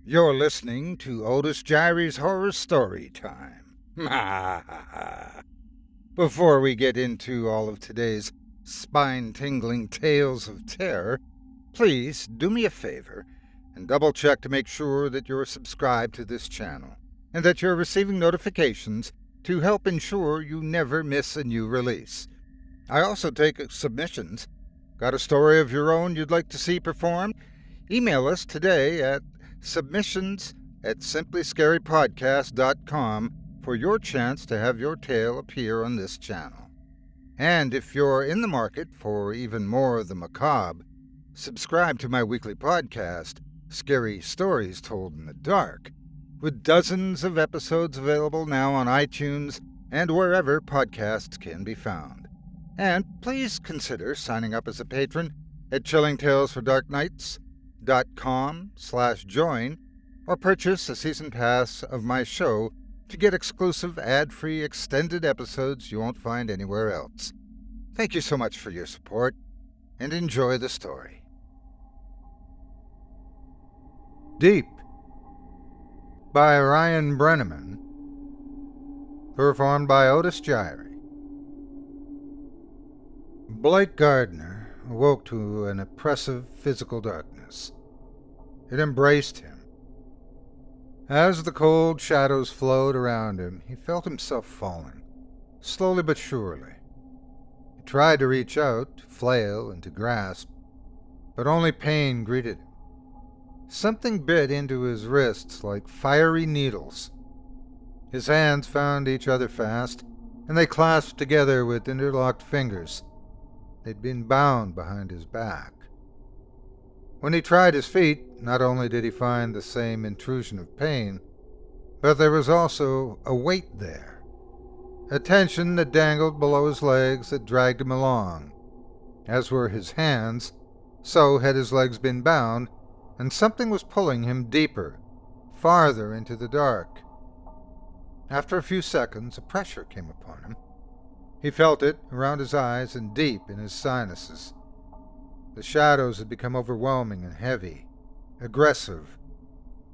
You're listening to Otis Jiry's Horror Storytime. Before we get into all of today's spine-tingling tales of terror, please do me a favor and double-check to make sure that you're subscribed to this channel and that you're receiving notifications to help ensure you never miss a new release. I also take submissions. Got a story of your own you'd like to see performed? Email us today at submissions@simplyscarypodcast.com for your chance to have your tale appear on this channel. And if you're in the market for even more of the macabre, subscribe to my weekly podcast, Scary Stories Told in the Dark, with dozens of episodes available now on iTunes and wherever podcasts can be found. And please consider signing up as a patron at chillingtalesfordarknights.com/join or purchase a season pass of my show to get exclusive ad-free extended episodes you won't find anywhere else. Thank you so much for your support, and enjoy the story. Deep by Ryan Brennaman, performed by Otis Jiry. Blake Gardner awoke to an oppressive physical darkness. It embraced him. As the cold shadows flowed around him, he felt himself falling, slowly but surely. He tried to reach out, to flail, and to grasp, but only pain greeted him. Something bit into his wrists like fiery needles. His hands found each other fast, and they clasped together with interlocked fingers. They'd been bound behind his back. When he tried his feet, not only did he find the same intrusion of pain, but there was also a weight there. A tension that dangled below his legs that dragged him along. As were his hands, so had his legs been bound, and something was pulling him deeper, farther into the dark. After a few seconds, a pressure came upon him. He felt it around his eyes and deep in his sinuses. The shadows had become overwhelming and heavy, aggressive.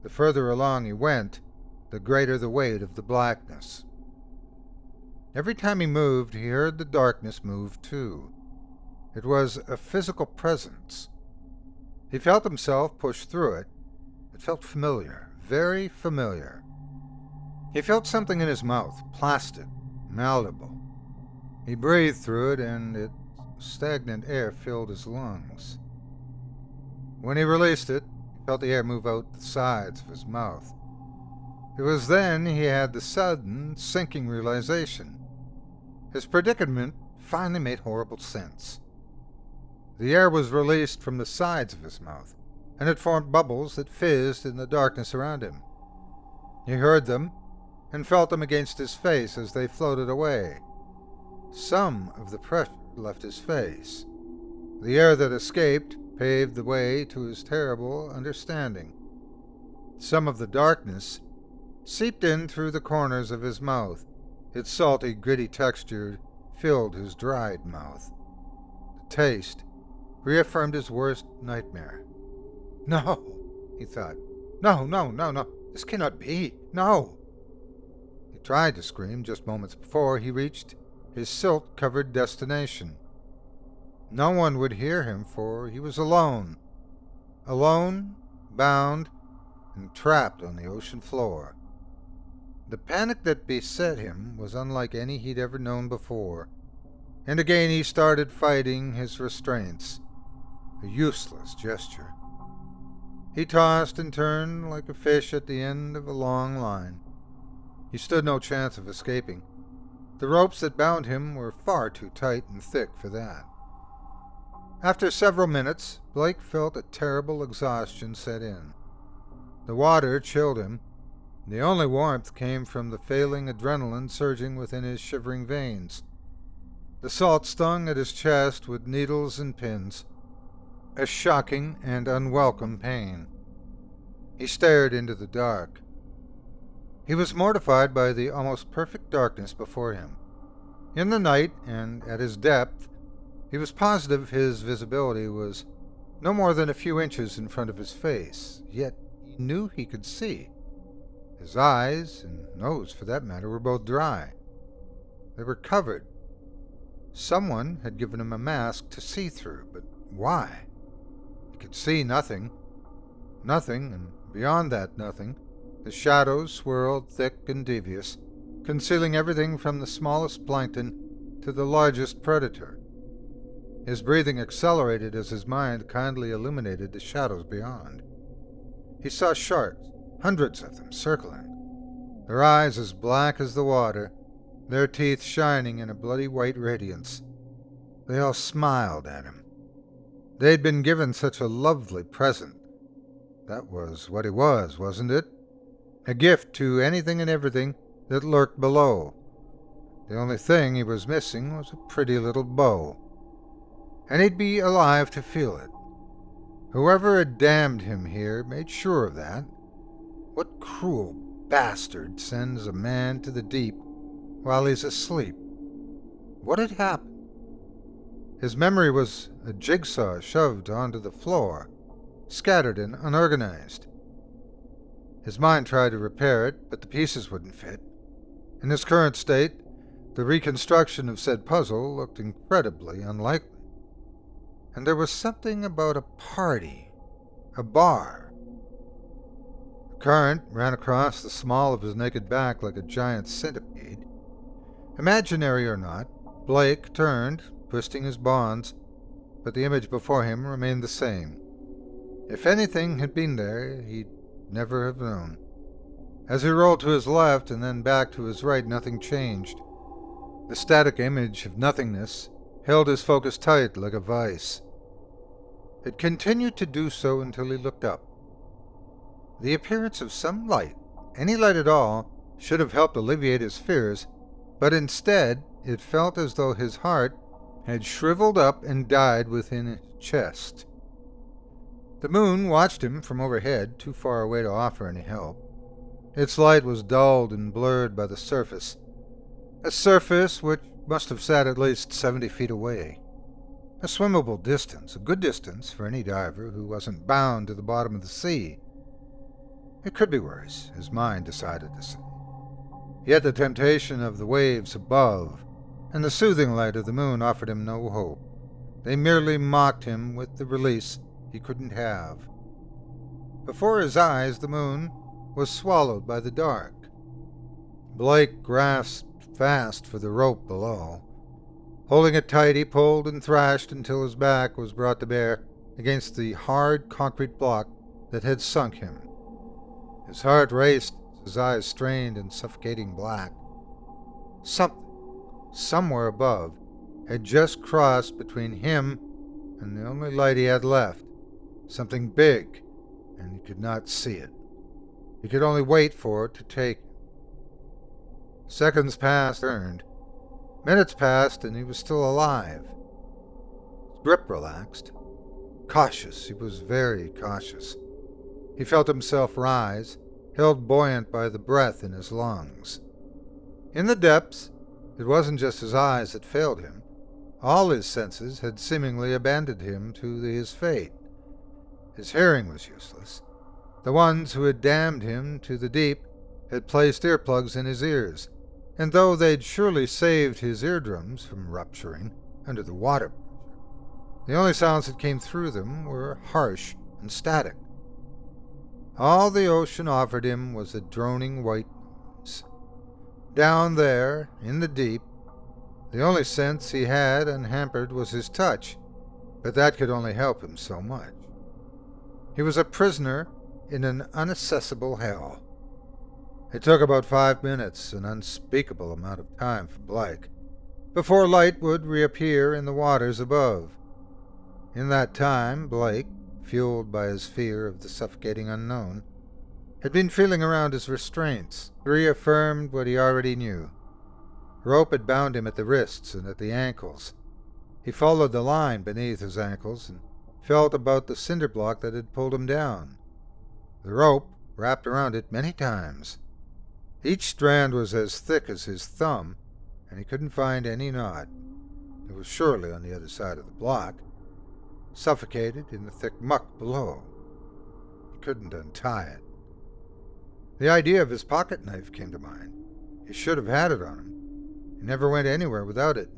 The further along he went, the greater the weight of the blackness. Every time he moved, he heard the darkness move too. It was a physical presence. He felt himself push through it. It felt familiar, very familiar. He felt something in his mouth, plastic, malleable. He breathed through it, and its stagnant air filled his lungs. When he released it, he felt the air move out the sides of his mouth. It was then he had the sudden, sinking realization. His predicament finally made horrible sense. The air was released from the sides of his mouth, and it formed bubbles that fizzed in the darkness around him. He heard them, and felt them against his face as they floated away. Some of the pressure left his face. The air that escaped paved the way to his terrible understanding. Some of the darkness seeped in through the corners of his mouth. Its salty, gritty texture filled his dried mouth. The taste reaffirmed his worst nightmare. No, he thought. No, this cannot be. No. He tried to scream just moments before he reached his silt-covered destination. No one would hear him, for he was alone. Alone, bound, and trapped on the ocean floor. The panic that beset him was unlike any he'd ever known before, and again he started fighting his restraints. A useless gesture. He tossed and turned like a fish at the end of a long line. He stood no chance of escaping. The ropes that bound him were far too tight and thick for that. After several minutes, Blake felt a terrible exhaustion set in. The water chilled him. The only warmth came from the failing adrenaline surging within his shivering veins. The salt stung at his chest with needles and pins. A shocking and unwelcome pain. He stared into the dark. He was mortified by the almost perfect darkness before him. In the night, and at his depth, he was positive his visibility was no more than a few inches in front of his face, yet he knew he could see. His eyes, and nose for that matter, were both dry. They were covered. Someone had given him a mask to see through, but why? He could see nothing. Nothing, and beyond that nothing, the shadows swirled thick and devious, concealing everything from the smallest plankton to the largest predator. His breathing accelerated as his mind kindly illuminated the shadows beyond. He saw sharks, hundreds of them, circling, their eyes as black as the water, their teeth shining in a bloody white radiance. They all smiled at him. They'd been given such a lovely present. That was what he was, wasn't it? A gift to anything and everything that lurked below. The only thing he was missing was a pretty little bow. And he'd be alive to feel it. Whoever had damned him here made sure of that. What cruel bastard sends a man to the deep while he's asleep? What had happened? His memory was a jigsaw shoved onto the floor, scattered and unorganized. His mind tried to repair it, but the pieces wouldn't fit. In his current state, the reconstruction of said puzzle looked incredibly unlikely. And there was something about a party, a bar. The current ran across the small of his naked back like a giant centipede. Imaginary or not, Blake turned, twisting his bonds, but the image before him remained the same. If anything had been there, he'd never have known. As he rolled to his left and then back to his right, nothing changed. The static image of nothingness held his focus tight like a vice. It continued to do so until he looked up. The appearance of some light, any light at all, should have helped alleviate his fears, but instead it felt as though his heart had shriveled up and died within his chest. The moon watched him from overhead, too far away to offer any help. Its light was dulled and blurred by the surface, a surface which must have sat at least 70 feet away. A swimmable distance, a good distance for any diver who wasn't bound to the bottom of the sea. It could be worse, his mind decided to say. Yet the temptation of the waves above and the soothing light of the moon offered him no hope. They merely mocked him with the release he couldn't have. Before his eyes, the moon was swallowed by the dark. Blake grasped fast for the rope below. Holding it tight, he pulled and thrashed until his back was brought to bear against the hard concrete block that had sunk him. His heart raced, his eyes strained in suffocating black. Something, somewhere above, had just crossed between him and the only light he had left. Something big, and he could not see it. He could only wait for it to take him. Seconds passed, turned. Minutes passed, and he was still alive. His grip relaxed. Cautious, he was very cautious. He felt himself rise, held buoyant by the breath in his lungs. In the depths, it wasn't just his eyes that failed him. All his senses had seemingly abandoned him to his fate. His hearing was useless. The ones who had damned him to the deep had placed earplugs in his ears, and though they'd surely saved his eardrums from rupturing under the water pressure, the only sounds that came through them were harsh and static. All the ocean offered him was a droning white noise. Down there, in the deep, the only sense he had unhampered was his touch, but that could only help him so much. He was a prisoner in an unaccessible hell. It took about 5 minutes, an unspeakable amount of time for Blake, before light would reappear in the waters above. In that time, Blake, fueled by his fear of the suffocating unknown, had been feeling around his restraints, reaffirmed what he already knew. Rope had bound him at the wrists and at the ankles. He followed the line beneath his ankles and felt about the cinder block that had pulled him down. The rope wrapped around it many times. Each strand was as thick as his thumb, and he couldn't find any knot. It was surely on the other side of the block, suffocated in the thick muck below. He couldn't untie it. The idea of his pocket knife came to mind. He should have had it on him. He never went anywhere without it.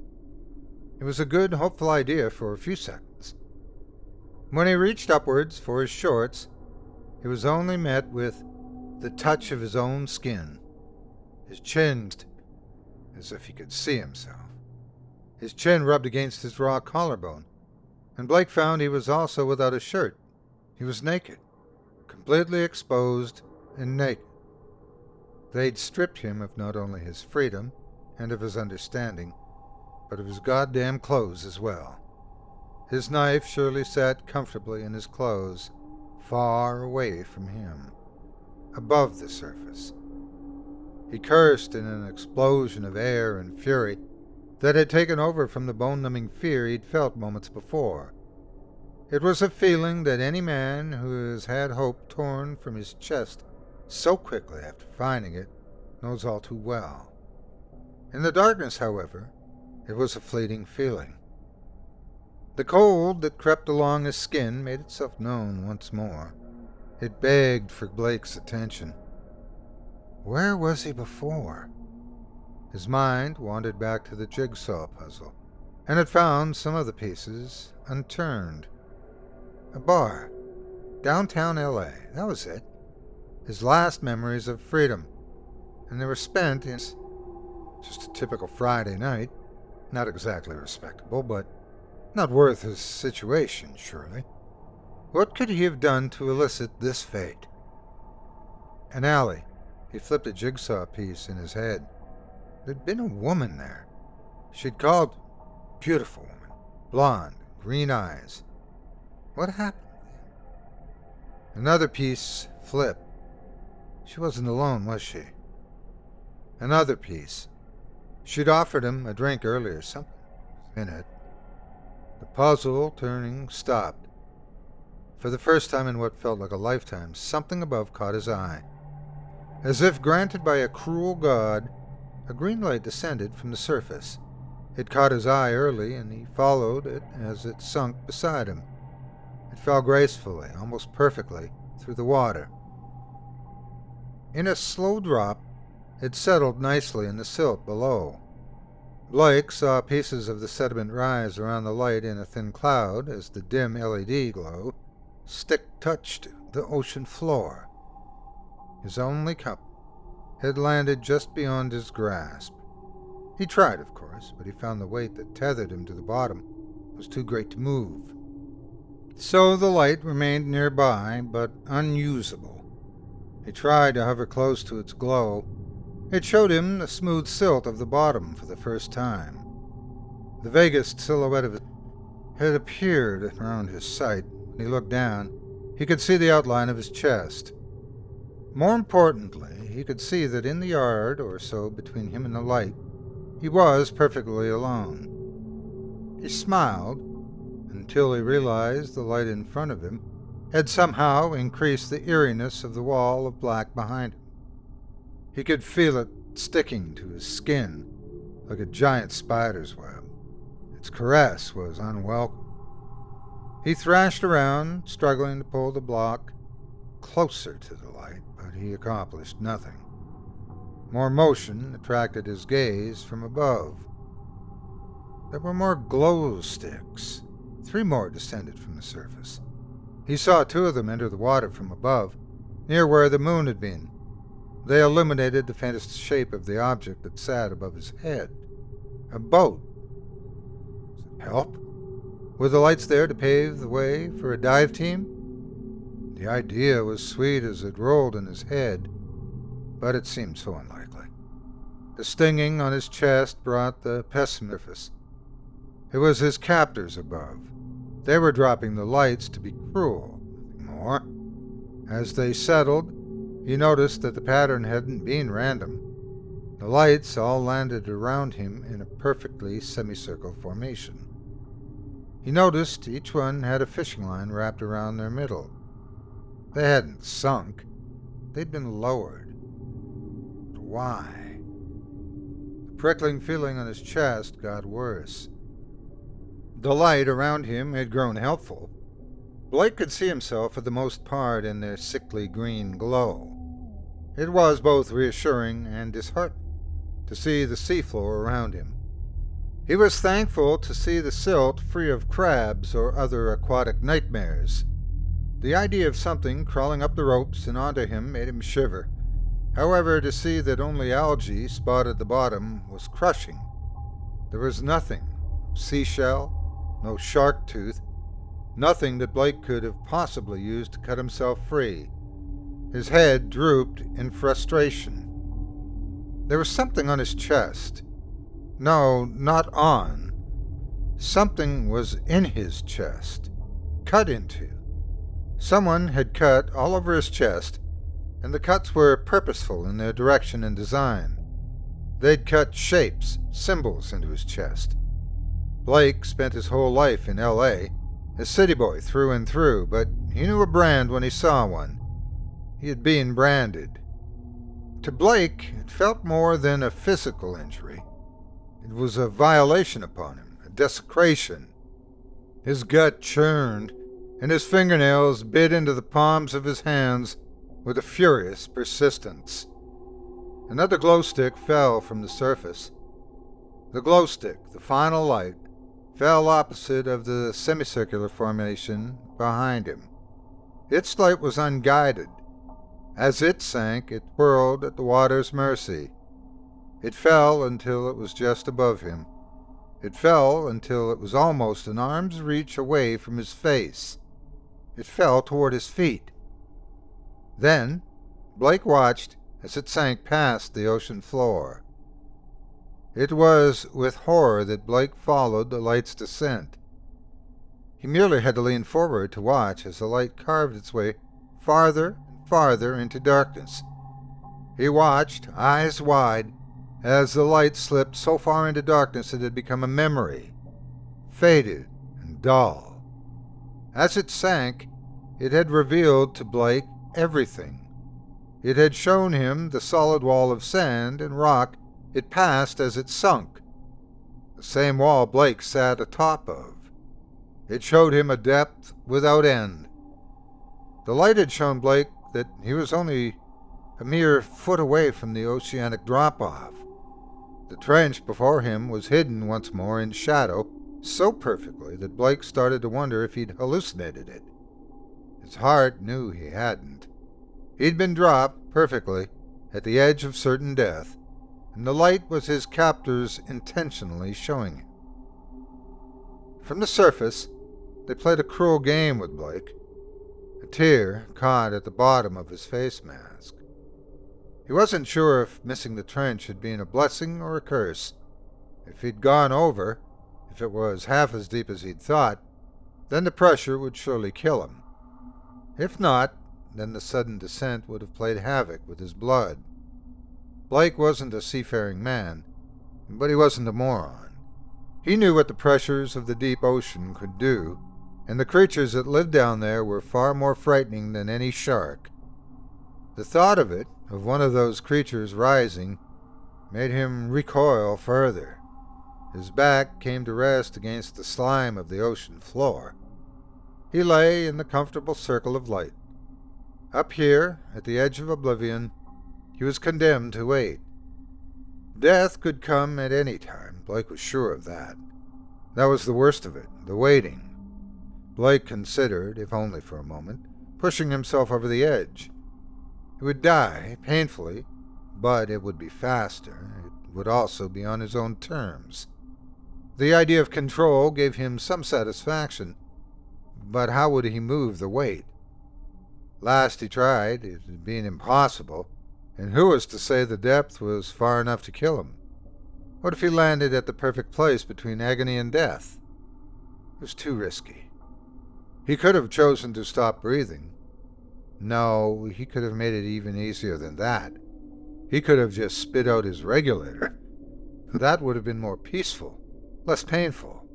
It was a good, hopeful idea for a few seconds. When he reached upwards for his shorts, he was only met with the touch of his own skin. His chin, as if he could see himself. His chin rubbed against his raw collarbone, and Blake found he was also without a shirt. He was naked, completely exposed and naked. They'd stripped him of not only his freedom and of his understanding, but of his goddamn clothes as well. His knife surely sat comfortably in his clothes, far away from him, above the surface. He cursed in an explosion of air and fury that had taken over from the bone-numbing fear he'd felt moments before. It was a feeling that any man who has had hope torn from his chest so quickly after finding it knows all too well. In the darkness, however, it was a fleeting feeling. The cold that crept along his skin made itself known once more. It begged for Blake's attention. Where was he before? His mind wandered back to the jigsaw puzzle, and had found some of the pieces unturned. A bar. Downtown L.A. That was it. His last memories of freedom. And they were spent in just a typical Friday night. Not exactly respectable, but not worth his situation, surely. What could he have done to elicit this fate? An alley. He flipped a jigsaw piece in his head. There'd been a woman there. She'd called beautiful woman. Blonde, green eyes. What happened then? Another piece flipped. She wasn't alone, was she? Another piece. She'd offered him a drink earlier, something was in it. The puzzle, turning, stopped. For the first time in what felt like a lifetime, something above caught his eye. As if granted by a cruel god, a green light descended from the surface. It caught his eye early, and he followed it as it sunk beside him. It fell gracefully, almost perfectly, through the water. In a slow drop, it settled nicely in the silt below. Blake saw pieces of the sediment rise around the light in a thin cloud as the dim LED glow touched the ocean floor. His only cup had landed just beyond his grasp. He tried, of course, but he found the weight that tethered him to the bottom was too great to move. So the light remained nearby, but unusable. He tried to hover close to its glow. It showed him the smooth silt of the bottom for the first time. The vaguest silhouette of it had appeared around his sight. When he looked down, he could see the outline of his chest. More importantly, he could see that in the yard or so between him and the light, he was perfectly alone. He smiled until he realized the light in front of him had somehow increased the eeriness of the wall of black behind him. He could feel it sticking to his skin like a giant spider's web. Its caress was unwelcome. He thrashed around, struggling to pull the block closer to the light, but he accomplished nothing. More motion attracted his gaze from above. There were more glow sticks. 3 more descended from the surface. He saw 2 of them enter the water from above, near where the moon had been. They illuminated the faintest shape of the object that sat above his head. A boat. Was it help? Were the lights there to pave the way for a dive team? The idea was sweet as it rolled in his head, but it seemed so unlikely. The stinging on his chest brought the pessimism. It was his captors above. They were dropping the lights to be cruel, nothing more. As they settled, he noticed that the pattern hadn't been random. The lights all landed around him in a perfectly semicircle formation. He noticed each one had a fishing line wrapped around their middle. They hadn't sunk. They'd been lowered. But why? The prickling feeling on his chest got worse. The light around him had grown helpful. Blake could see himself for the most part in their sickly green glow. It was both reassuring and disheartening to see the seafloor around him. He was thankful to see the silt free of crabs or other aquatic nightmares. The idea of something crawling up the ropes and onto him made him shiver. However, to see that only algae spotted the bottom was crushing. There was nothing, no seashell, no shark tooth, nothing that Blake could have possibly used to cut himself free. His head drooped in frustration. There was something on his chest. No, not on. Something was in his chest, cut into. Someone had cut all over his chest, and the cuts were purposeful in their direction and design. They'd cut shapes, symbols into his chest. Blake spent his whole life in L.A., a city boy through and through, but he knew a brand when he saw one. He had been branded. To Blake, it felt more than a physical injury. It was a violation upon him, a desecration. His gut churned, and his fingernails bit into the palms of his hands with a furious persistence. Another glow stick fell from the surface. The glow stick, the final light, fell opposite of the semicircular formation behind him. Its light was unguided. As it sank, it whirled at the water's mercy. It fell until it was just above him. It fell until it was almost an arm's reach away from his face. It fell toward his feet. Then, Blake watched as it sank past the ocean floor. It was with horror that Blake followed the light's descent. He merely had to lean forward to watch as the light carved its way farther and farther into darkness. He watched, eyes wide, as the light slipped so far into darkness it had become a memory, faded and dull. As it sank, it had revealed to Blake everything. It had shown him the solid wall of sand and rock it passed as it sunk, the same wall Blake sat atop of. It showed him a depth without end. The light had shown Blake that he was only a mere foot away from the oceanic drop-off. The trench before him was hidden once more in shadow so perfectly that Blake started to wonder if he'd hallucinated it. His heart knew he hadn't. He'd been dropped perfectly at the edge of certain death, and the light was his captors intentionally showing him. From the surface, they played a cruel game with Blake. A tear caught at the bottom of his face mask. He wasn't sure if missing the trench had been a blessing or a curse. If he'd gone over, if it was half as deep as he'd thought, then the pressure would surely kill him. If not, then the sudden descent would have played havoc with his blood. Blake wasn't a seafaring man, but he wasn't a moron. He knew what the pressures of the deep ocean could do, and the creatures that lived down there were far more frightening than any shark. The thought of it, of one of those creatures rising, made him recoil further. His back came to rest against the slime of the ocean floor. He lay in the comfortable circle of light. Up here, at the edge of oblivion, he was condemned to wait. Death could come at any time, Blake was sure of that. That was the worst of it, the waiting. Blake considered, if only for a moment, pushing himself over the edge. He would die, painfully, but it would be faster. It would also be on his own terms. The idea of control gave him some satisfaction, but how would he move the weight? Last he tried, it had been impossible, and who was to say the depth was far enough to kill him? What if he landed at the perfect place between agony and death? It was too risky. He could have chosen to stop breathing. No, he could have made it even easier than that. He could have just spit out his regulator. That would have been more peaceful, less painful.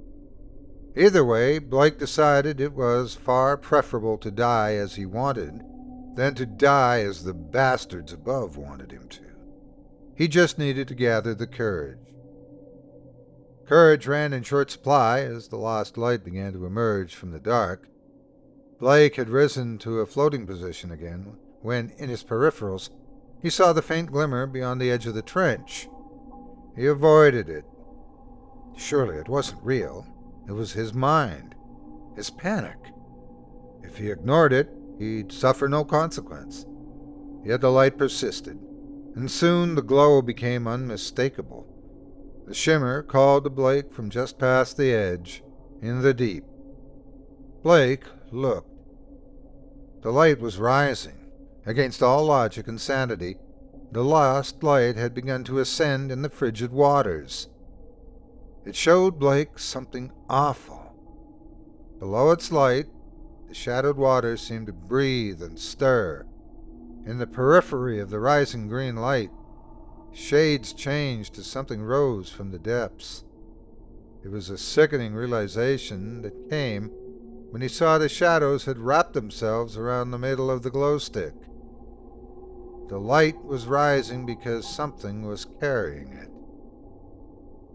Either way, Blake decided it was far preferable to die as he wanted than to die as the bastards above wanted him to. He just needed to gather the courage. Courage ran in short supply as the lost light began to emerge from the dark. Blake had risen to a floating position again when, in his peripherals, He saw the faint glimmer beyond the edge of the trench. He avoided it. Surely it wasn't real. It was his mind, his panic. If he ignored it, he'd suffer no consequence. Yet the light persisted, and soon the glow became unmistakable. The shimmer called to Blake from just past the edge, in the deep. Blake looked. The light was rising. Against all logic and sanity, the lost light had begun to ascend in the frigid waters. It showed Blake something awful. Below its light, the shadowed waters seemed to breathe and stir. In the periphery of the rising green light, shades changed as something rose from the depths. It was a sickening realization that came when he saw the shadows had wrapped themselves around the middle of the glow stick. The light was rising because something was carrying it.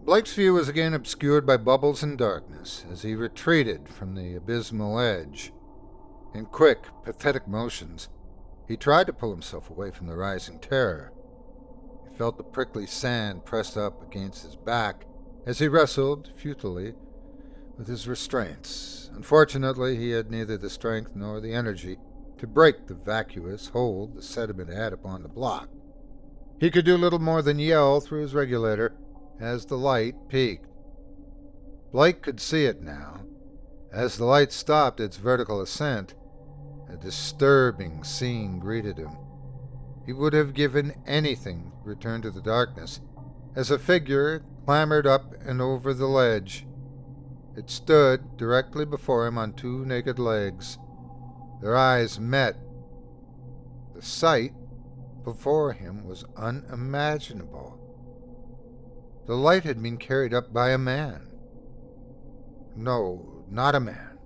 Blake's view was again obscured by bubbles and darkness as he retreated from the abysmal edge. In quick, pathetic motions, he tried to pull himself away from the rising terror. He felt the prickly sand pressed up against his back as he wrestled, futilely, with his restraints. Unfortunately, he had neither the strength nor the energy to break the vacuous hold the sediment had upon the block. He could do little more than yell through his regulator as the light peaked. Blake could see it now. As the light stopped its vertical ascent, a disturbing scene greeted him. He would have given anything to return to the darkness, as a figure clambered up and over the ledge. It stood directly before him on two naked legs. Their eyes met. The sight before him was unimaginable. The light had been carried up by a man. No, not a man.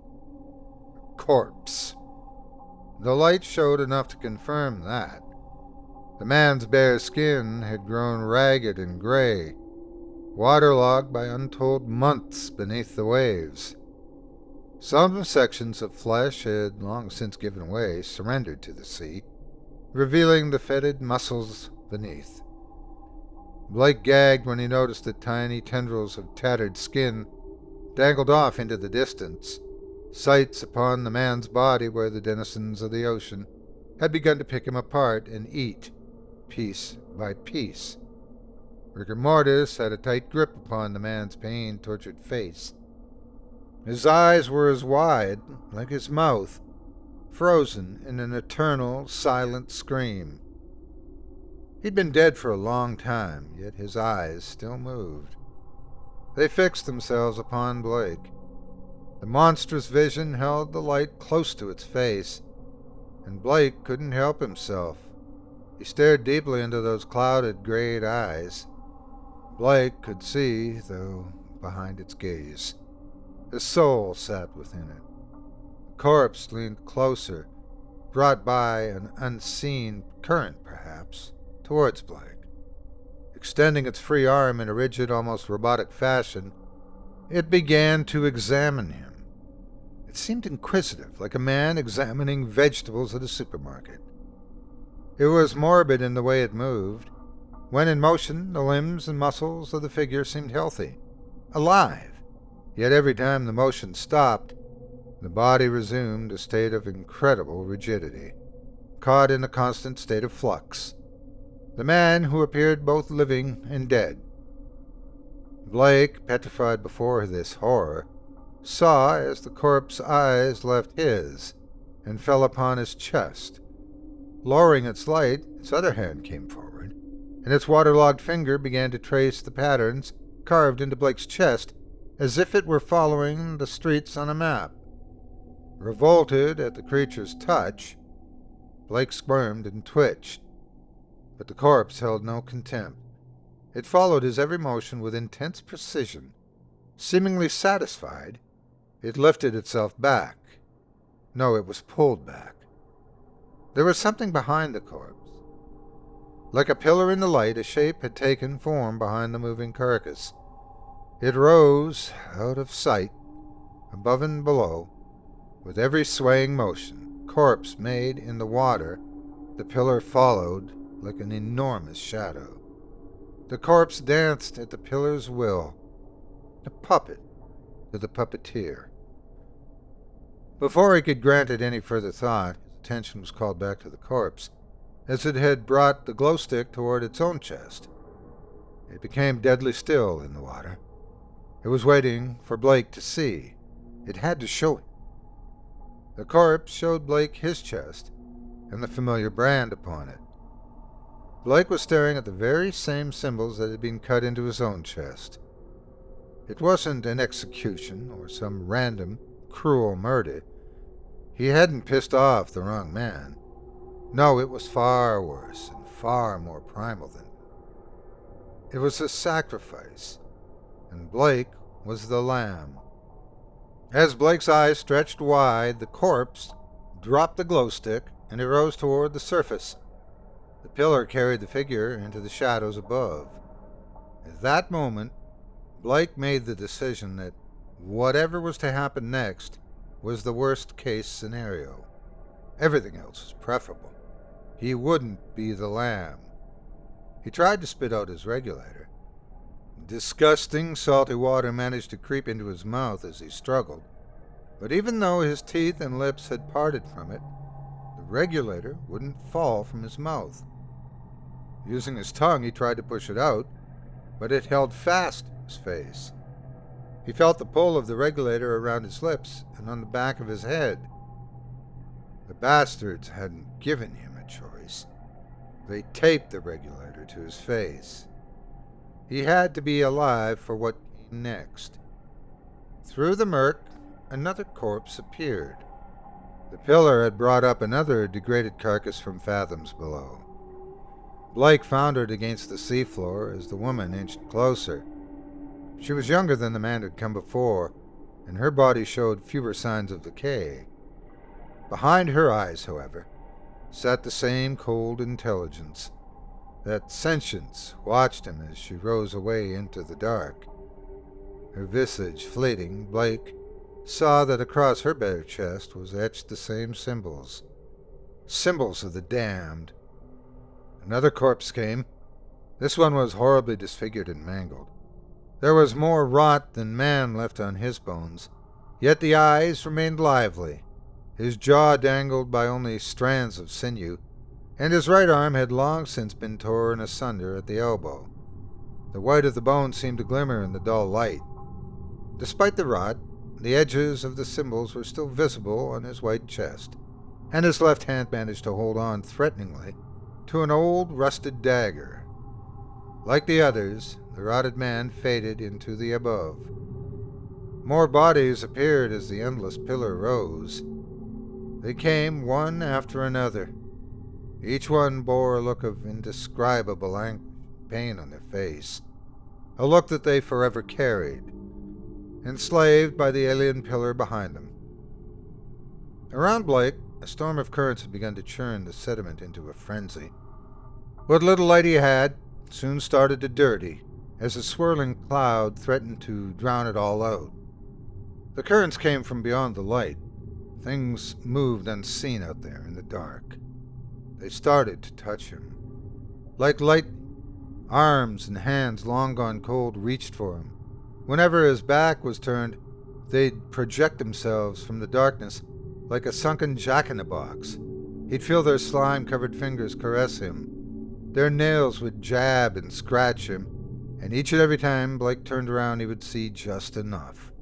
A corpse. The light showed enough to confirm that. The man's bare skin had grown ragged and gray, waterlogged by untold months beneath the waves. Some sections of flesh had long since given way, surrendered to the sea, revealing the fetid muscles beneath. Blake gagged when he noticed that tiny tendrils of tattered skin dangled off into the distance, sights upon the man's body where the denizens of the ocean had begun to pick him apart and eat, piece by piece. Rigor mortis had a tight grip upon the man's pain-tortured face. His eyes were as wide, like his mouth, frozen in an eternal, silent scream. He'd been dead for a long time, yet his eyes still moved. They fixed themselves upon Blake. The monstrous vision held the light close to its face, and Blake couldn't help himself. He stared deeply into those clouded, grayed eyes. Blake could see, though, behind its gaze. His soul sat within it. The corpse leaned closer, brought by an unseen current, perhaps, towards Blake. Extending its free arm in a rigid, almost robotic fashion, it began to examine him. It seemed inquisitive, like a man examining vegetables at a supermarket. It was morbid in the way it moved. When in motion, the limbs and muscles of the figure seemed healthy, alive. Yet every time the motion stopped, the body resumed a state of incredible rigidity, caught in a constant state of flux. The man who appeared both living and dead. Blake, petrified before this horror, saw as the corpse's eyes left his and fell upon his chest. Lowering its light, its other hand came forward, and its waterlogged finger began to trace the patterns carved into Blake's chest as if it were following the streets on a map. Revolted at the creature's touch, Blake squirmed and twitched, but the corpse held no contempt. It followed his every motion with intense precision. Seemingly satisfied, it lifted itself back. No, it was pulled back. There was something behind the corpse. Like a pillar in the light, a shape had taken form behind the moving carcass. It rose out of sight, above and below, with every swaying motion. Corpse made in the water, the pillar followed, like an enormous shadow. The corpse danced at the pillar's will, a puppet to the puppeteer. Before he could grant it any further thought, his attention was called back to the corpse, as it had brought the glow stick toward its own chest. It became deadly still in the water. It was waiting for Blake to see. It had to show him. The corpse showed Blake his chest, and the familiar brand upon it. Blake was staring at the very same symbols that had been cut into his own chest. It wasn't an execution or some random, cruel murder. He hadn't pissed off the wrong man. No, it was far worse and far more primal than that. It was a sacrifice, and Blake was the lamb. As Blake's eyes stretched wide, the corpse dropped the glow stick and it rose toward the surface. The pillar carried the figure into the shadows above. At that moment, Blake made the decision that whatever was to happen next was the worst-case scenario. Everything else was preferable. He wouldn't be the lamb. He tried to spit out his regulator. Disgusting, salty water managed to creep into his mouth as he struggled, but even though his teeth and lips had parted from it, the regulator wouldn't fall from his mouth. Using his tongue, he tried to push it out, but it held fast to his face. He felt the pull of the regulator around his lips and on the back of his head. The bastards hadn't given him a choice. They taped the regulator to his face. He had to be alive for what came next. Through the murk, another corpse appeared. The pillar had brought up another degraded carcass from fathoms below. Blake foundered against the seafloor as the woman inched closer. She was younger than the man who had come before, and her body showed fewer signs of decay. Behind her eyes, however, sat the same cold intelligence. That sentience watched him as she rose away into the dark. Her visage fleeting, Blake saw that across her bare chest was etched the same symbols. Symbols of the damned. Another corpse came. This one was horribly disfigured and mangled. There was more rot than man left on his bones, yet the eyes remained lively. His jaw dangled by only strands of sinew, and his right arm had long since been torn asunder at the elbow. The white of the bone seemed to glimmer in the dull light. Despite the rot, the edges of the symbols were still visible on his white chest, and his left hand managed to hold on threateningly to an old rusted dagger. Like the others, the rotted man faded into the above. More bodies appeared as the endless pillar rose. They came one after another. Each one bore a look of indescribable anguish and pain on their face, a look that they forever carried, enslaved by the alien pillar behind them. Around Blake, a storm of currents had begun to churn the sediment into a frenzy. What little light he had soon started to dirty, as a swirling cloud threatened to drown it all out. The currents came from beyond the light. Things moved unseen out there in the dark. They started to touch him. Like lightning, arms and hands long gone cold reached for him. Whenever his back was turned, they'd project themselves from the darkness like a sunken jack-in-the-box. He'd feel their slime-covered fingers caress him. Their nails would jab and scratch him, and each and every time Blake turned around he would see just enough.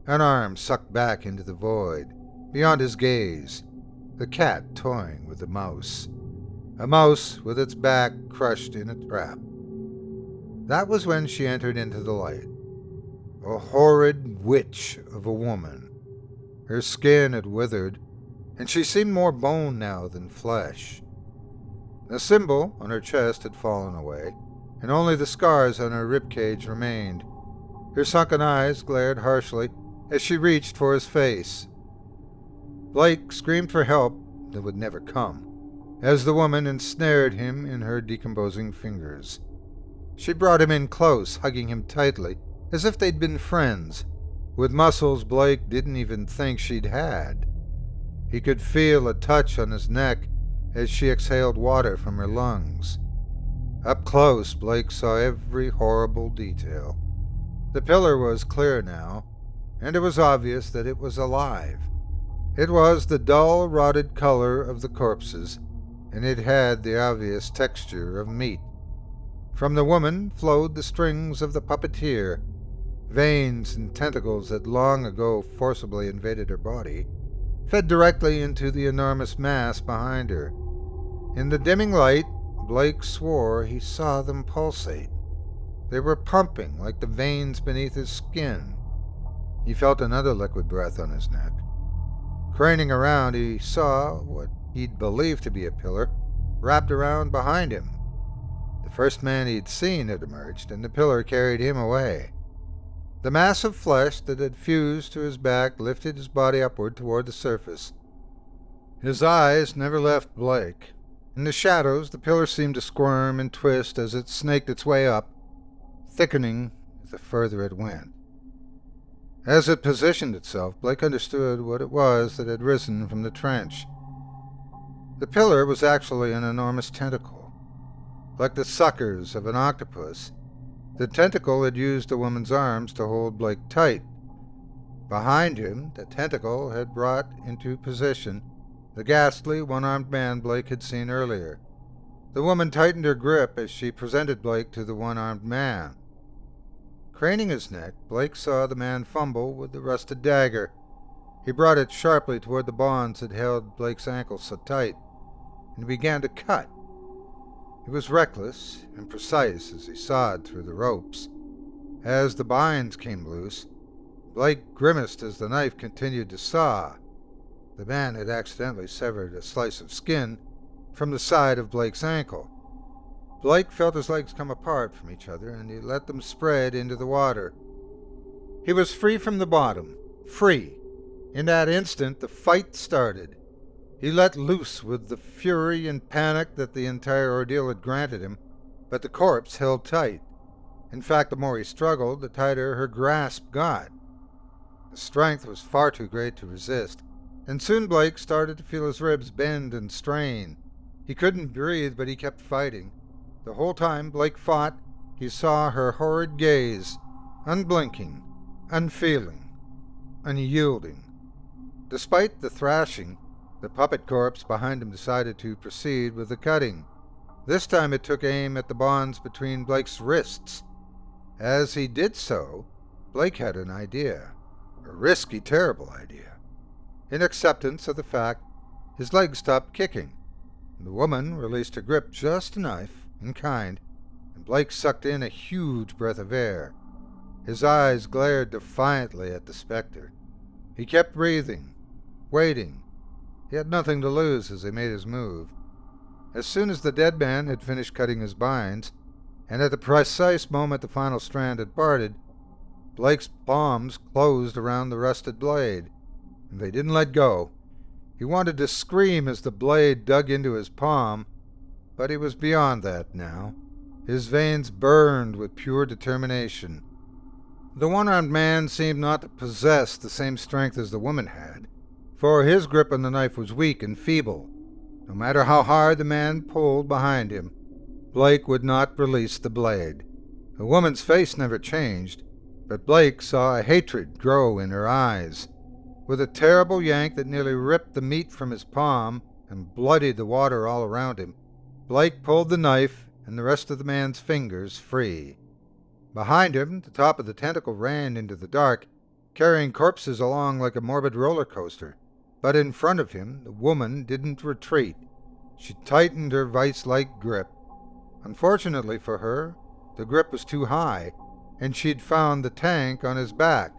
An arm sucked back into the void, beyond his gaze, the cat toying with the mouse. A mouse with its back crushed in a trap. That was when she entered into the light. A horrid witch of a woman. Her skin had withered, and she seemed more bone now than flesh. The symbol on her chest had fallen away, and only the scars on her ribcage remained. Her sunken eyes glared harshly as she reached for his face. Blake screamed for help that would never come, as the woman ensnared him in her decomposing fingers. She brought him in close, hugging him tightly, as if they'd been friends, with muscles Blake didn't even think she'd had. He could feel a touch on his neck as she exhaled water from her lungs. Up close, Blake saw every horrible detail. The pillar was clear now, and it was obvious that it was alive. It was the dull, rotted color of the corpses, and it had the obvious texture of meat. From the woman flowed the strings of the puppeteer, veins and tentacles that long ago forcibly invaded her body, fed directly into the enormous mass behind her. In the dimming light, Blake swore he saw them pulsate. They were pumping like the veins beneath his skin. He felt another liquid breath on his neck. Craning around, he saw what he'd believed to be a pillar wrapped around behind him. The first man he'd seen had emerged, and the pillar carried him away. The mass of flesh that had fused to his back lifted his body upward toward the surface. His eyes never left Blake. In the shadows, the pillar seemed to squirm and twist as it snaked its way up, thickening the further it went. As it positioned itself, Blake understood what it was that had risen from the trench. The pillar was actually an enormous tentacle. Like the suckers of an octopus, the tentacle had used the woman's arms to hold Blake tight. Behind him, the tentacle had brought into position the ghastly, one-armed man Blake had seen earlier. The woman tightened her grip as she presented Blake to the one-armed man. Craning his neck, Blake saw the man fumble with the rusted dagger. He brought it sharply toward the bonds that held Blake's ankles so tight, and began to cut. He was reckless and precise as he sawed through the ropes. As the binds came loose, Blake grimaced as the knife continued to saw. The man had accidentally severed a slice of skin from the side of Blake's ankle. Blake felt his legs come apart from each other, and he let them spread into the water. He was free from the bottom. Free. In that instant, the fight started. He let loose with the fury and panic that the entire ordeal had granted him, but the corpse held tight. In fact, the more he struggled, the tighter her grasp got. The strength was far too great to resist, and soon Blake started to feel his ribs bend and strain. He couldn't breathe, but he kept fighting. The whole time Blake fought, he saw her horrid gaze, unblinking, unfeeling, unyielding. Despite the thrashing, the puppet corpse behind him decided to proceed with the cutting. This time it took aim at the bonds between Blake's wrists. As he did so, Blake had an idea. A risky, terrible idea. In acceptance of the fact, his legs stopped kicking. The woman released her grip just enough, in kind, and Blake sucked in a huge breath of air. His eyes glared defiantly at the specter. He kept breathing, waiting. He had nothing to lose as he made his move. As soon as the dead man had finished cutting his binds, and at the precise moment the final strand had parted, Blake's palms closed around the rusted blade. They didn't let go. He wanted to scream as the blade dug into his palm, but he was beyond that now. His veins burned with pure determination. The one-armed man seemed not to possess the same strength as the woman had, for his grip on the knife was weak and feeble. No matter how hard the man pulled behind him, Blake would not release the blade. The woman's face never changed, but Blake saw a hatred grow in her eyes. With a terrible yank that nearly ripped the meat from his palm and bloodied the water all around him, Blake pulled the knife and the rest of the man's fingers free. Behind him, the top of the tentacle ran into the dark, carrying corpses along like a morbid roller coaster. But in front of him, the woman didn't retreat. She tightened her vice-like grip. Unfortunately for her, the grip was too high, and she'd found the tank on his back.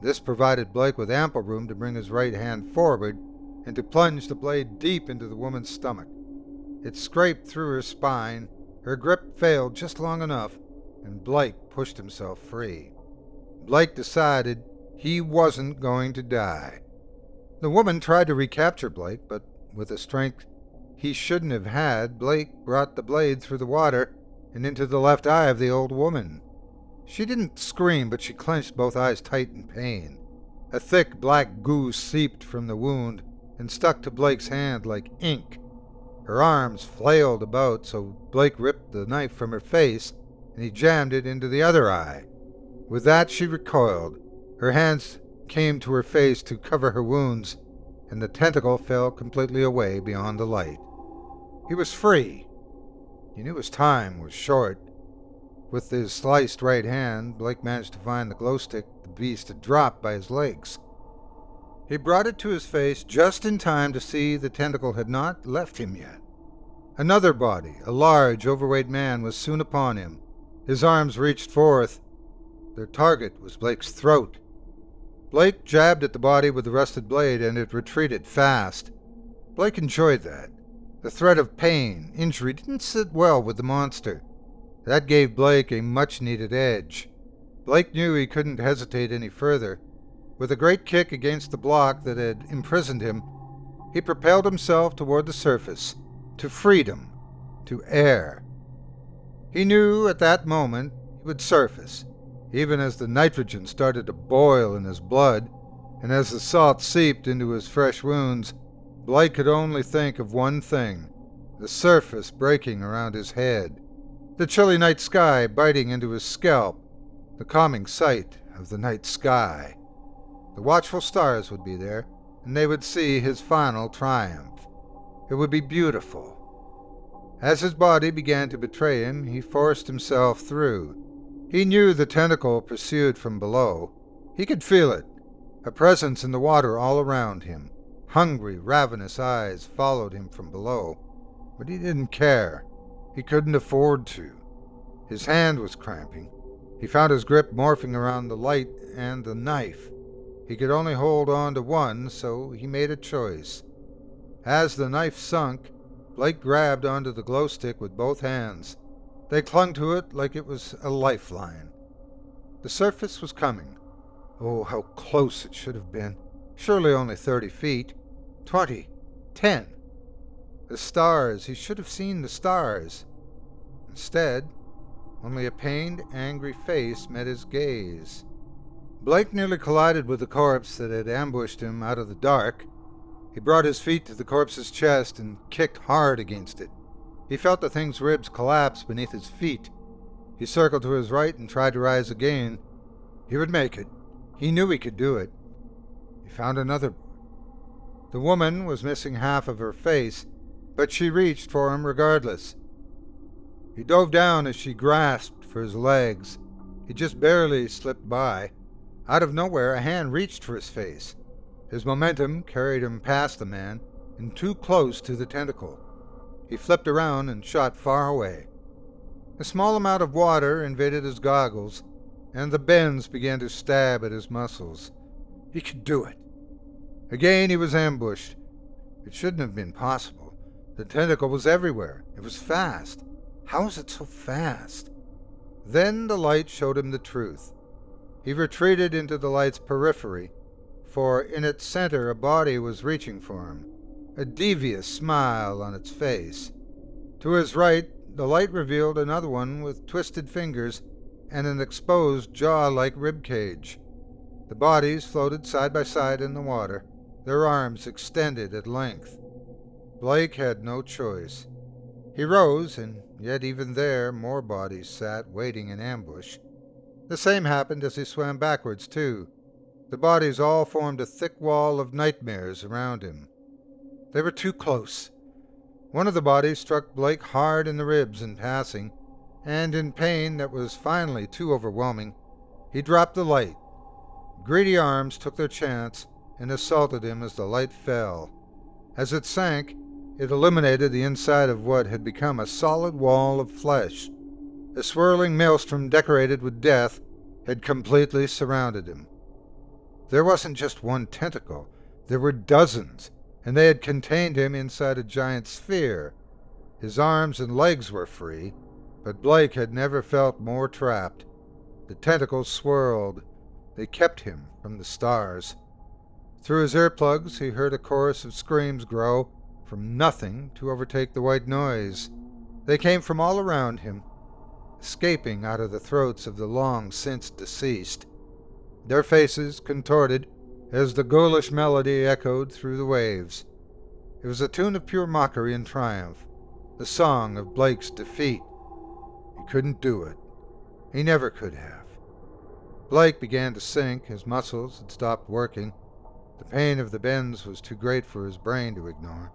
This provided Blake with ample room to bring his right hand forward and to plunge the blade deep into the woman's stomach. It scraped through her spine. Her grip failed just long enough, and Blake pushed himself free. Blake decided he wasn't going to die. The woman tried to recapture Blake, but with a strength he shouldn't have had, Blake brought the blade through the water and into the left eye of the old woman. She didn't scream, but she clenched both eyes tight in pain. A thick black goo seeped from the wound and stuck to Blake's hand like ink. Her arms flailed about, so Blake ripped the knife from her face and he jammed it into the other eye. With that, she recoiled. Her hands came to her face to cover her wounds, and the tentacle fell completely away beyond the light. He was free. He knew his time was short. With his sliced right hand, Blake managed to find the glow stick the beast had dropped by his legs. He brought it to his face just in time to see the tentacle had not left him yet. Another body, a large, overweight man, was soon upon him. His arms reached forth. Their target was Blake's throat. Blake jabbed at the body with the rusted blade, and it retreated fast. Blake enjoyed that. The threat of pain, injury, didn't sit well with the monster. That gave Blake a much-needed edge. Blake knew he couldn't hesitate any further. With a great kick against the block that had imprisoned him, he propelled himself toward the surface, to freedom, to air. He knew at that moment he would surface, even as the nitrogen started to boil in his blood, and as the salt seeped into his fresh wounds. Blake could only think of one thing: the surface breaking around his head, the chilly night sky biting into his scalp, the calming sight of the night sky. The watchful stars would be there, and they would see his final triumph. It would be beautiful. As his body began to betray him, he forced himself through. He knew the tentacle pursued from below. He could feel it, a presence in the water all around him. Hungry, ravenous eyes followed him from below, but he didn't care. He couldn't afford to. His hand was cramping. He found his grip morphing around the light and the knife. He could only hold on to one, so he made a choice. As the knife sunk, Blake grabbed onto the glow stick with both hands. They clung to it like it was a lifeline. The surface was coming. Oh, how close it should have been. Surely only 30 feet. 20. 10. The stars. He should have seen the stars. Instead, only a pained, angry face met his gaze. Blake nearly collided with the corpse that had ambushed him out of the dark. He brought his feet to the corpse's chest and kicked hard against it. He felt the thing's ribs collapse beneath his feet. He circled to his right and tried to rise again. He would make it. He knew he could do it. He found another. The woman was missing half of her face, but she reached for him regardless. He dove down as she grasped for his legs. He just barely slipped by. Out of nowhere, a hand reached for his face. His momentum carried him past the man and too close to the tentacle. He flipped around and shot far away. A small amount of water invaded his goggles, and the bends began to stab at his muscles. He could do it. Again he was ambushed. It shouldn't have been possible. The tentacle was everywhere. It was fast. How was it so fast? Then the light showed him the truth. He retreated into the light's periphery, for in its center a body was reaching for him, a devious smile on its face. To his right, the light revealed another one with twisted fingers and an exposed jaw-like ribcage. The bodies floated side by side in the water, their arms extended at length. Blake had no choice. He rose, and yet even there more bodies sat waiting in ambush. The same happened as he swam backwards, too. The bodies all formed a thick wall of nightmares around him. They were too close. One of the bodies struck Blake hard in the ribs in passing, and in pain that was finally too overwhelming, he dropped the light. Greedy arms took their chance and assaulted him as the light fell. As it sank, it illuminated the inside of what had become a solid wall of flesh. A swirling maelstrom decorated with death had completely surrounded him. There wasn't just one tentacle. There were dozens, and they had contained him inside a giant sphere. His arms and legs were free, but Blake had never felt more trapped. The tentacles swirled. They kept him from the stars. Through his earplugs he heard a chorus of screams grow from nothing to overtake the white noise. They came from all around him, escaping out of the throats of the long-since deceased. Their faces contorted as the ghoulish melody echoed through the waves. It was a tune of pure mockery and triumph, the song of Blake's defeat. He couldn't do it. He never could have. Blake began to sink. His muscles had stopped working. The pain of the bends was too great for his brain to ignore.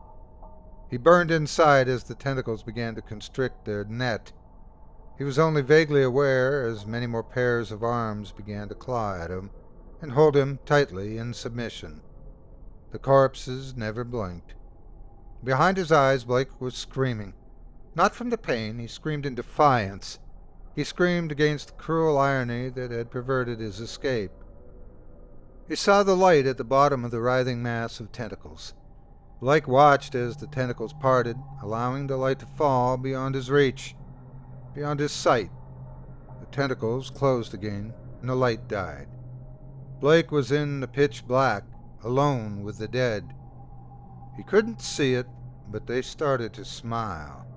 He burned inside as the tentacles began to constrict their net. He was only vaguely aware as many more pairs of arms began to claw at him and hold him tightly in submission. The corpses never blinked. Behind his eyes, Blake was screaming. Not from the pain, he screamed in defiance. He screamed against the cruel irony that had perverted his escape. He saw the light at the bottom of the writhing mass of tentacles. Blake watched as the tentacles parted, allowing the light to fall beyond his reach, beyond his sight. The tentacles closed again, and the light died. Blake was in the pitch black, alone with the dead. He couldn't see it, but they started to smile.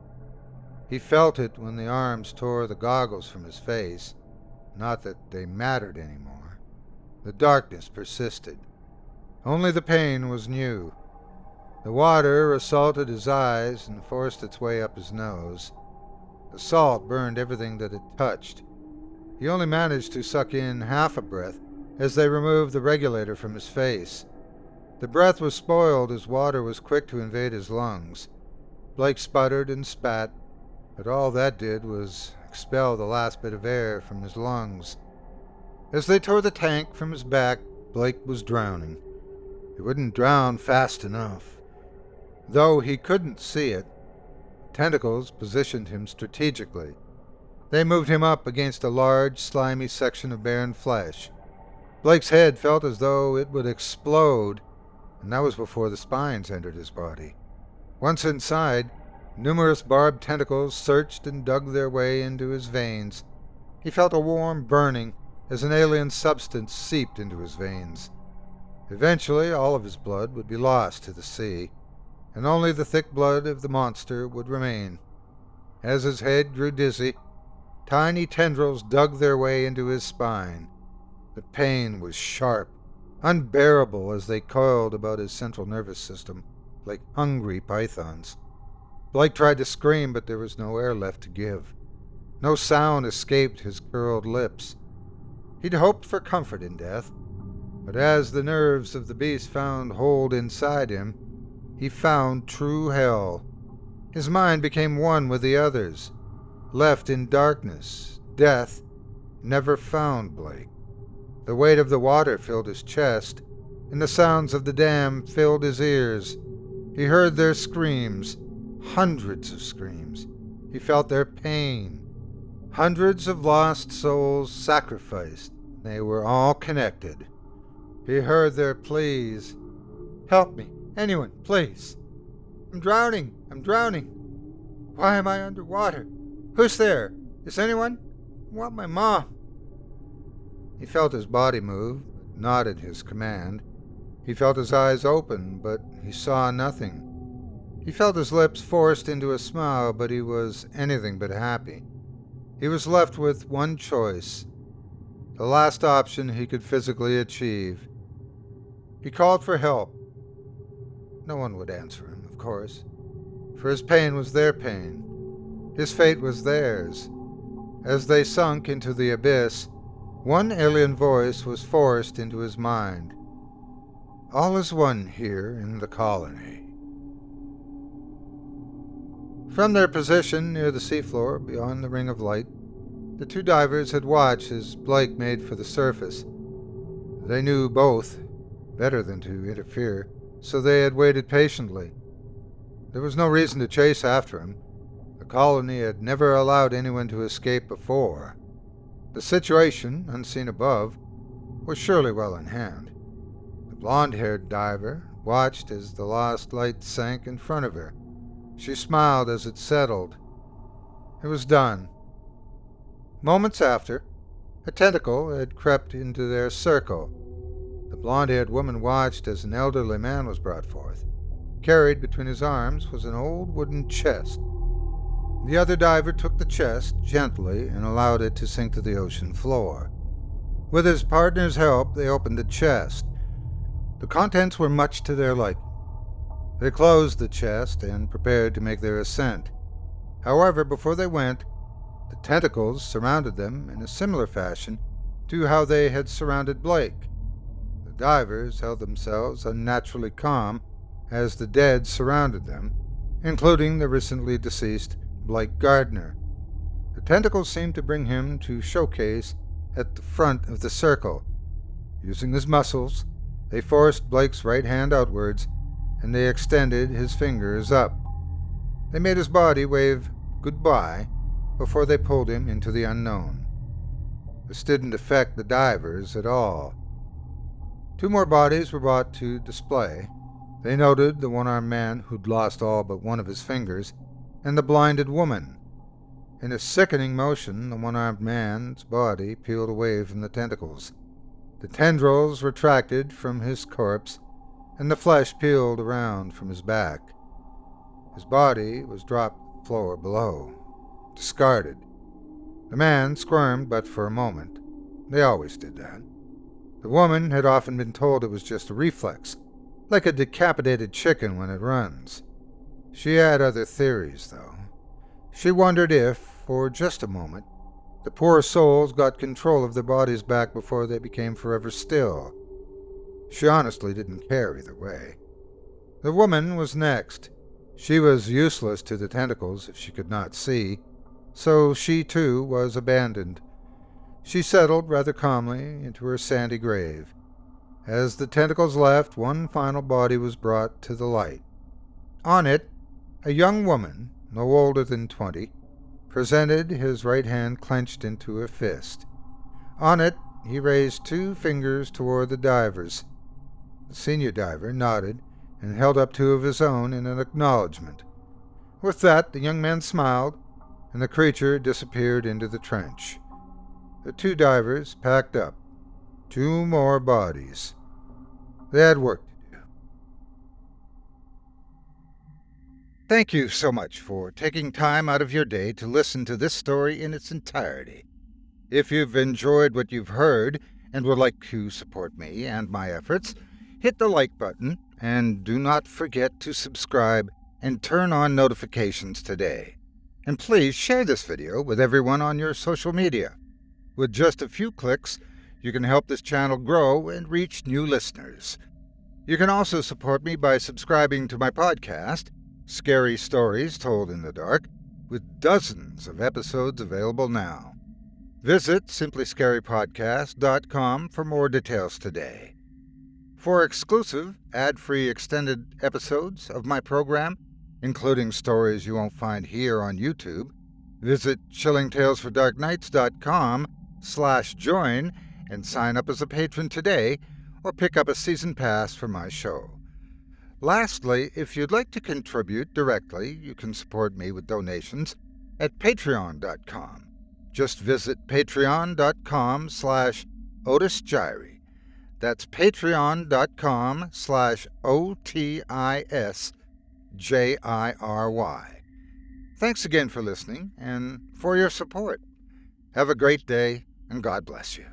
He felt it when the arms tore the goggles from his face. Not that they mattered anymore. The darkness persisted. Only the pain was new. The water assaulted his eyes and forced its way up his nose. The salt burned everything that it touched. He only managed to suck in half a breath as they removed the regulator from his face. The breath was spoiled as water was quick to invade his lungs. Blake sputtered and spat, but all that did was expel the last bit of air from his lungs. As they tore the tank from his back, Blake was drowning. He wouldn't drown fast enough. Though he couldn't see it, tentacles positioned him strategically. They moved him up against a large, slimy section of barren flesh. Blake's head felt as though it would explode, and that was before the spines entered his body. Once inside, numerous barbed tentacles searched and dug their way into his veins. He felt a warm burning as an alien substance seeped into his veins. Eventually, all of his blood would be lost to the sea, and only the thick blood of the monster would remain. As his head grew dizzy, tiny tendrils dug their way into his spine. The pain was sharp, unbearable as they coiled about his central nervous system like hungry pythons. Blake tried to scream, but there was no air left to give. No sound escaped his curled lips. He'd hoped for comfort in death, but as the nerves of the beast found hold inside him, he found true hell. His mind became one with the others. Left in darkness, death never found Blake. The weight of the water filled his chest, and the sounds of the dam filled his ears. He heard their screams, hundreds of screams. He felt their pain. Hundreds of lost souls sacrificed. They were all connected. He heard their pleas. "Help me, anyone, please. I'm drowning, I'm drowning. Why am I underwater? Who's there? Is anyone? I want my mom." He felt his body move, but not at his command. He felt his eyes open, but he saw nothing. He felt his lips forced into a smile, but he was anything but happy. He was left with one choice, the last option he could physically achieve. He called for help. No one would answer him, of course, for his pain was their pain. His fate was theirs. As they sunk into the abyss, one alien voice was forced into his mind. All is one here in the colony. From their position near the seafloor, beyond the ring of light, the two divers had watched as Blake made for the surface. They knew both better than to interfere, so they had waited patiently. There was no reason to chase after him. The colony had never allowed anyone to escape before. The situation, unseen above, was surely well in hand. The blonde-haired diver watched as the lost light sank in front of her. She smiled as it settled. It was done. Moments after, a tentacle had crept into their circle. The blonde-haired woman watched as an elderly man was brought forth. Carried between his arms was an old wooden chest. The other diver took the chest gently and allowed it to sink to the ocean floor. With his partner's help, they opened the chest. The contents were much to their liking. They closed the chest and prepared to make their ascent. However, before they went, the tentacles surrounded them in a similar fashion to how they had surrounded Blake. The divers held themselves unnaturally calm as the dead surrounded them, including the recently deceased Blake Gardner. The tentacles seemed to bring him to showcase at the front of the circle. Using his muscles, they forced Blake's right hand outwards, and they extended his fingers up. They made his body wave goodbye before they pulled him into the unknown. This didn't affect the divers at all. 2 more bodies were brought to display. They noted the one-armed man who'd lost all but one of his fingers, and the blinded woman. In a sickening motion, the one-armed man's body peeled away from the tentacles. The tendrils retracted from his corpse, and the flesh peeled around from his back. His body was dropped to the floor below, discarded. The man squirmed but for a moment. They always did that. The woman had often been told it was just a reflex, like a decapitated chicken when it runs. She had other theories, though. She wondered if, for just a moment, the poor souls got control of their bodies back before they became forever still. She honestly didn't care either way. The woman was next. She was useless to the tentacles if she could not see, so she too was abandoned. She settled rather calmly into her sandy grave. As the tentacles left, one final body was brought to the light. On it, a young woman, no older than 20, presented his right hand clenched into a fist. On it, he raised 2 fingers toward the divers. The senior diver nodded and held up 2 of his own in an acknowledgement. With that, the young man smiled, and the creature disappeared into the trench. The 2 divers packed up. 2 more bodies. They had work to do. Thank you so much for taking time out of your day to listen to this story in its entirety. If you've enjoyed what you've heard and would like to support me and my efforts, hit the like button and do not forget to subscribe and turn on notifications today. And please share this video with everyone on your social media. With just a few clicks, you can help this channel grow and reach new listeners. You can also support me by subscribing to my podcast, Scary Stories Told in the Dark, with dozens of episodes available now. Visit simplyscarypodcast.com for more details today. For exclusive, ad-free extended episodes of my program, including stories you won't find here on YouTube, visit chillingtalesfordarknights.com/join and sign up as a patron today, or pick up a season pass for my show. Lastly, if you'd like to contribute directly, you can support me with donations at patreon.com. Just visit patreon.com/Otis Jiry. That's patreon.com/OTISJIRY. Thanks again for listening and for your support. Have a great day, and God bless you.